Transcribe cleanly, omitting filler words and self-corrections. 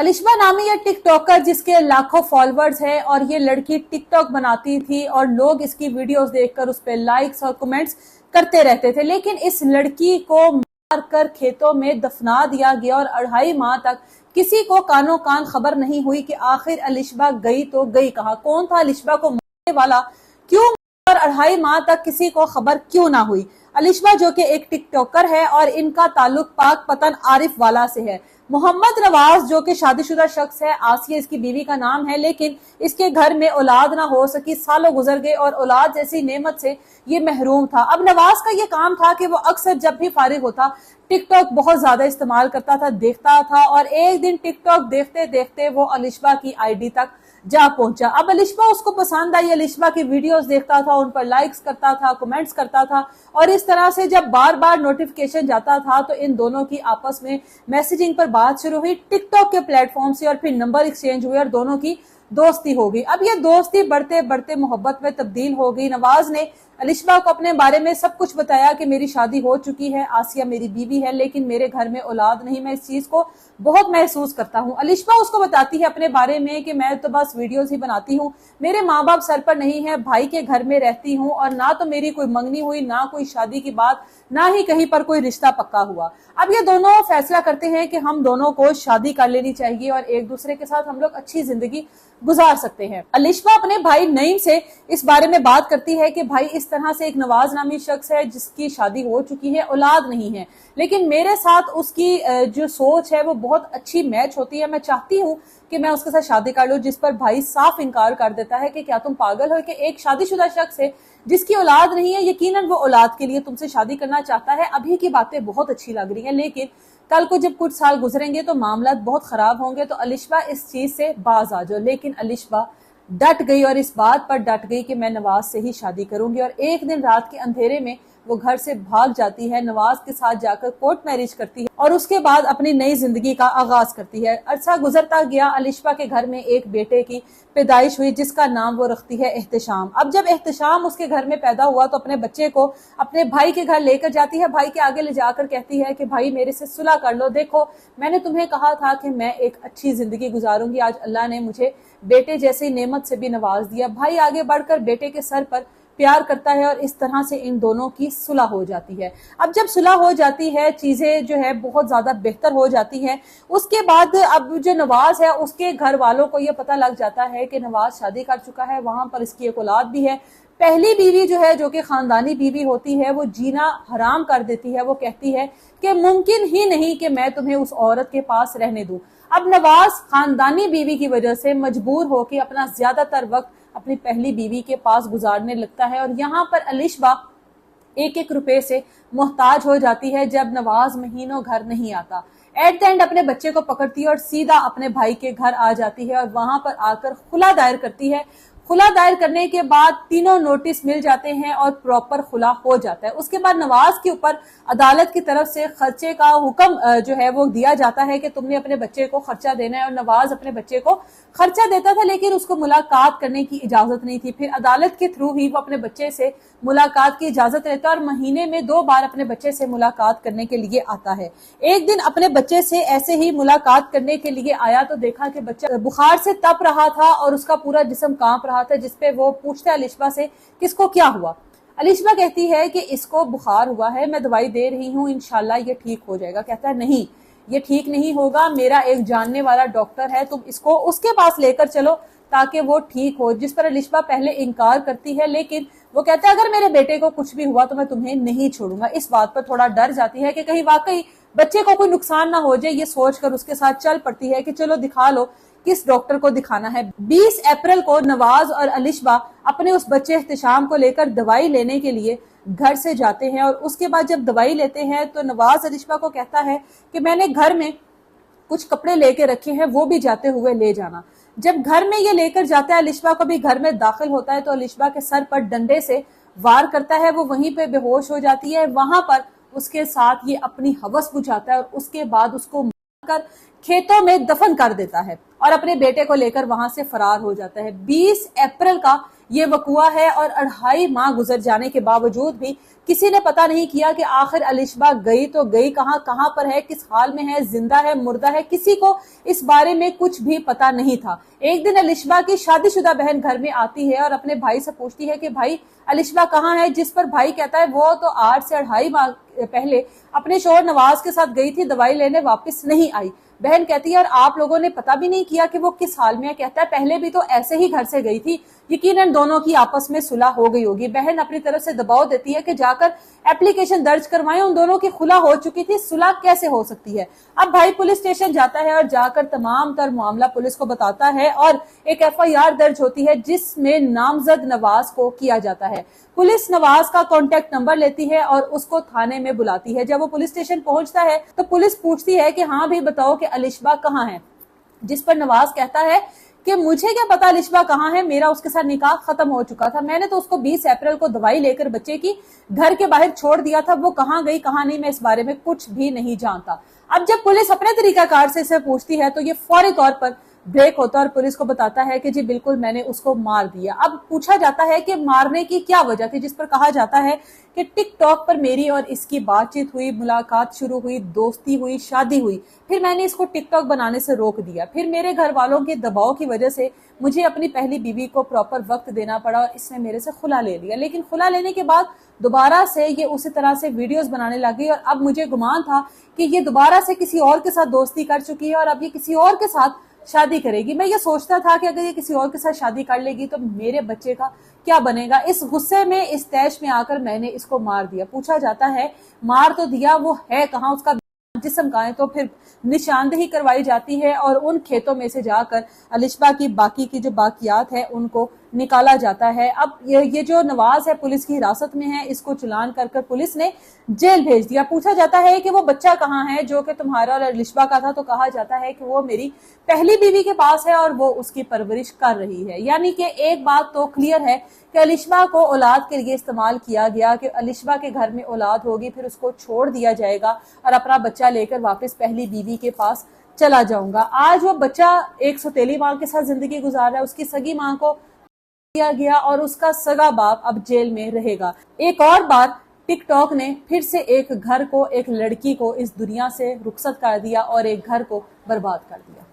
अलिशबा नामी ये टिक टॉकर जिसके लाखों फॉलोअर्स हैं और ये लड़की टिक टॉक बनाती थी और लोग इसकी वीडियोस देखकर उस पर लाइक्स और कमेंट्स करते रहते थे, लेकिन इस लड़की को मार कर खेतों में दफना दिया गया और 2.5 माह तक किसी को कानो कान खबर नहीं हुई कि आखिर अलिशबा गई तो गई कहाँ, कौन था अलिशबा को मारने वाला, क्यों और 2.5 माह तक किसी को खबर क्यों ना हुई। अलिशबा जो कि एक टिकटॉकर है और इनका ताल्लुक पाक पतन आरिफ वाला से है। मोहम्मद नवाज जो कि शादीशुदा शख्स है, आसिया इसकी बीवी का नाम है, लेकिन इसके घर में औलाद ना हो सकी, सालों गुजर गए और औलाद जैसी नेमत से ये महरूम था। अब नवाज का ये काम था कि वो अक्सर जब भी फारिग होता टिकटॉक बहुत ज्यादा इस्तेमाल करता था, देखता था, और एक दिन टिकटॉक देखते देखते वो अलिशबा की आईडी तक जा पहुंचा। अब अलिशबा उसको पसंद आई, अलिशबा की वीडियोस देखता था, उन पर लाइक्स करता था, कमेंट्स करता था, और इस तरह से जब बार बार नोटिफिकेशन जाता था तो इन दोनों की आपस में मैसेजिंग पर बात शुरू हुई टिकटॉक के प्लेटफॉर्म से, और फिर नंबर एक्सचेंज हुए और दोनों की दोस्ती हो गई। अब ये दोस्ती बढ़ते बढ़ते मोहब्बत में तब्दील हो गई। नवाज ने अलिशबा को अपने बारे में सब कुछ बताया कि मेरी शादी हो चुकी है, आसिया मेरी बीवी है, लेकिन मेरे घर में औलाद नहीं, मैं इस चीज को बहुत महसूस करता हूँ। अलिशबा उसको बताती है अपने बारे में कि मैं तो बस वीडियोस ही बनाती हूँ, मेरे माँ बाप सर पर नहीं है, भाई के घर में रहती हूँ, और ना तो मेरी कोई मंगनी हुई, ना कोई शादी की बात, ना ही कहीं पर कोई रिश्ता पक्का हुआ। अब ये दोनों फैसला करते हैं कि हम दोनों को शादी कर लेनी चाहिए और एक दूसरे के साथ हम लोग अच्छी जिंदगी गुजार सकते हैं। अलिशबा अपने भाई नईम से इस बारे में बात करती है कि भाई इस तरह से एक नवाज नामी शख्स है जिसकी शादी हो चुकी है, औलाद नहीं है, लेकिन मेरे साथ उसकी जो सोच है वो बहुत अच्छी मैच होती है, मैं चाहती हूँ कि मैं उसके साथ शादी कर लूं। जिस पर भाई साफ इनकार कर देता है कि क्या तुम पागल हो कि एक शादीशुदा शख्स है जिसकी औलाद नहीं है, यकीनन वो औलाद के लिए तुमसे शादी करना चाहता है। अभी की बातें बहुत अच्छी लग रही है, लेकिन कल को जब कुछ साल गुजरेंगे तो मामला बहुत खराब होंगे, तो अलिशबा इस चीज से बाज आ जाओ। लेकिन अलिशबा डट गई और इस बात पर डट गई कि मैं नवाज से ही शादी करूंगी, और एक दिन रात के अंधेरे में वो घर से भाग जाती है, नवाज के साथ जाकर कोर्ट मैरिज करती है और उसके बाद अपनी नई जिंदगी का आगाज करती है। अरसा गुजरता गया, अलिशबा के घर में एक बेटे की पैदाइश हुई जिसका नाम वो रखती है एहतशाम। अब जब एहतशाम उसके घर में पैदा हुआ तो अपने बच्चे को अपने भाई के घर लेकर जाती है, भाई के आगे ले जाकर कहती है कि भाई मेरे से सुलह कर लो, देखो मैंने तुम्हें कहा था कि मैं एक अच्छी जिंदगी गुजारूंगी, आज अल्लाह ने मुझे बेटे जैसी नेमत से भी नवाज दिया। भाई आगे बढ़कर बेटे के सर पर प्यार करता है और इस तरह से इन दोनों की सुलह हो जाती है। अब जब सुलह हो जाती है, चीजें जो है बहुत ज्यादा बेहतर हो जाती है। उसके बाद अब जो नवाज है उसके घर वालों को यह पता लग जाता है कि नवाज शादी कर चुका है, वहां पर इसकी एक औलाद भी है। पहली बीवी जो है, जो कि खानदानी बीवी होती है, वो जीना हराम कर देती है। वो कहती है कि मुमकिन ही नहीं कि मैं तुम्हें उस औरत के पास रहने दूं। अब नवाज खानदानी बीवी की वजह से मजबूर होकर अपना ज्यादातर वक्त अपनी पहली बीवी के पास गुजारने लगता है, और यहाँ पर अलिशबा एक एक रुपए से मोहताज हो जाती है जब नवाज महीनों घर नहीं आता। एट द एंड अपने बच्चे को पकड़ती है और सीधा अपने भाई के घर आ जाती है और वहां पर आकर खुला दायर करती है। खुला दायर करने के बाद तीनों नोटिस मिल जाते हैं और प्रॉपर खुला हो जाता है। उसके बाद नवाज के ऊपर अदालत की तरफ से खर्चे का हुक्म जो है वो दिया जाता है कि तुमने अपने बच्चे को खर्चा देना है, और नवाज अपने बच्चे को खर्चा देता था लेकिन उसको मुलाकात करने की इजाजत नहीं थी। फिर अदालत के थ्रू ही वो अपने बच्चे से मुलाकात की इजाजत लेता है और महीने में 2 बार अपने बच्चे से मुलाकात करने के लिए आता है। एक दिन अपने बच्चे से ऐसे ही मुलाकात करने के लिए आया तो देखा कि बच्चा बुखार से तप रहा था और उसका पूरा जिस्म कांप रहा था, जिसपे वो पूछता है अलिशबा से किसको क्या हुआ। अलिशबा कहती है कि इसको बुखार हुआ है, मैं दवाई दे रही हूँ, इंशाल्लाह ये ठीक हो जाएगा। कहता है नहीं, ये ठीक नहीं होगा, मेरा एक जानने वाला डॉक्टर है, तुम इसको उसके पास लेकर चलो ताकि वो ठीक हो। जिस पर अलिशबा पहले इनकार करती है, लेकिन वो कहता है अगर मेरे बेटे को कुछ भी हुआ तो मैं तुम्हें नहीं छोड़ूंगा। इस बात पर थोड़ा डर जाती है कि कहीं वाकई बच्चे को कोई नुकसान ना हो जाए, ये सोचकर उसके साथ चल पड़ती है कि चलो दिखा लो किस डॉक्टर को दिखाना है। 20 अप्रैल को नवाज और अलिशबा अपने उस बच्चे एहतशाम को लेकर दवाई लेने के लिए घर से जाते हैं, और उसके बाद जब दवाई लेते हैं तो नवाज अलिशबा को कहता है कि मैंने घर में कुछ कपड़े लेके रखे हैं, वो भी जाते हुए ले जाना। जब घर में ये लेकर जाता है, अलिशबा को भी घर में दाखिल होता है तो अलिशबा के सर पर डंडे से वार करता है, वो वहीं पे बेहोश हो जाती है। वहां पर उसके साथ ये अपनी हवस बुझाता है और उसके बाद उसको मारकर खेतों में दफन कर देता है और अपने बेटे को लेकर वहां से फरार हो जाता है। 20 अप्रैल का یہ وقوع ہے اور 2.5 ماہ گزر جانے کے باوجود بھی کسی نے پتہ نہیں کیا کہ آخر الشبہ گئی تو گئی کہاں پر ہے، کس حال میں ہے، زندہ ہے، مردہ ہے، کسی کو اس بارے میں کچھ بھی پتہ نہیں تھا۔ ایک دن الشبہ کی شادی شدہ بہن گھر میں آتی ہے اور اپنے بھائی سے پوچھتی ہے کہ بھائی الشبہ کہاں ہے، جس پر بھائی کہتا ہے وہ تو 8 سے 2.5 ماہ پہلے اپنے شوہر نواز کے ساتھ گئی تھی، دوائی لینے واپس نہیں آئی۔ بہن کہتی ہے اور آپ لوگوں نے پتہ بھی نہیں کیا کہ وہ کس حال میں ہے؟ کہتا ہے پہلے بھی تو ایسے ہی گھر سے گئی تھی، یقیناً دونوں کی آپس میں صلح ہو گئی ہوگی۔ بہن اپنی طرف سے دباؤ دیتی ہے کہ جا کر اپلیکیشن درج کروائیں، ان دونوں کی خلا ہو چکی تھی، صلح کیسے ہو سکتی ہے؟ اب بھائی پولیس اسٹیشن جاتا ہے اور جا کر تمام تر معاملہ پولیس کو بتاتا ہے اور ایک FIR درج ہوتی ہے جس میں نامزد نواز کو کیا جاتا ہے۔ پولیس نواز کا کانٹیکٹ نمبر لیتی ہے اور اس کو تھانے میں بلاتی ہے۔ جب وہ پولیس اسٹیشن پہنچتا ہے تو پولیس پوچھتی ہے کہ ہاں بھی بتاؤ کہ الشبہ کہاں ہے، جس پر نواز کہتا ہے کہ مجھے کیا پتا الشبہ کہاں ہے، میرا اس کے ساتھ نکاح ختم ہو چکا تھا، میں نے تو اس کو 20 اپریل کو دوائی لے کر بچے کی گھر کے باہر چھوڑ دیا تھا، وہ کہاں گئی کہاں نہیں میں اس بارے میں کچھ بھی نہیں جانتا۔ اب جب پولیس اپنے طریقہ کار سے اسے پوچھتی ہے تو یہ فوری طور پر بریک ہوتا ہے اور پولیس کو بتاتا ہے کہ جی بالکل میں نے اس کو مار دیا۔ اب پوچھا جاتا ہے کہ مارنے کی کیا وجہ تھی، جس پر کہا جاتا ہے کہ ٹک ٹاک پر میری اور اس کی بات چیت ہوئی، ملاقات شروع ہوئی، دوستی ہوئی، شادی ہوئی، پھر میں نے اس کو ٹک ٹاک بنانے سے روک دیا، پھر میرے گھر والوں کے دباؤ کی وجہ سے مجھے اپنی پہلی بیوی کو پراپر وقت دینا پڑا اور اس نے میرے سے خلا لے لیا، لیکن خلا لینے کے بعد دوبارہ سے یہ اسی طرح سے ویڈیوز بنانے لگی اور اب مجھے گمان تھا کہ یہ دوبارہ سے کسی اور کے ساتھ دوستی کر چکی ہے اور اب یہ کسی اور کے ساتھ شادی کرے گی۔ میں یہ سوچتا تھا کہ اگر یہ کسی اور کے ساتھ شادی کر لے گی تو میرے بچے کا کیا بنے گا، اس غصے میں اس تیش میں آ کر میں نے اس کو مار دیا۔ پوچھا جاتا ہے مار تو دیا، وہ ہے کہاں، اس کا جسم کہاں ہے؟ تو پھر نشاندہی کروائی جاتی ہے اور ان کھیتوں میں سے جا کر الشبہ کی باقی کی جو باقیات ہیں ان کو نکالا جاتا ہے۔ اب یہ جو نواز ہے پولیس کی حراست میں ہے، اس کو چلان کر کر پولیس نے جیل بھیج دیا۔ پوچھا جاتا ہے کہ وہ بچہ کہاں ہے جو کہ تمہارا اور الشبہ کا تھا، تو کہا جاتا ہے کہ وہ میری پہلی بیوی کے پاس ہے اور وہ اس کی پرورش کر رہی ہے۔ یعنی کہ ایک بات تو کلیئر ہے کہ الشبہ کو اولاد کے لیے استعمال کیا گیا کہ الشبہ کے گھر میں اولاد ہوگی، پھر اس کو چھوڑ دیا جائے گا اور اپنا بچہ لے کر واپس پہلی بیوی کے پاس چلا جاؤں گا۔ آج وہ بچہ ایک سوتیلی ماں کے ساتھ زندگی گزار رہا ہے، اس کی سگی ماں کو دیا گیا اور اس کا سگا باپ اب جیل میں رہے گا۔ ایک اور بار ٹک ٹاک نے پھر سے ایک گھر کو، ایک لڑکی کو اس دنیا سے رخصت کر دیا اور ایک گھر کو برباد کر دیا۔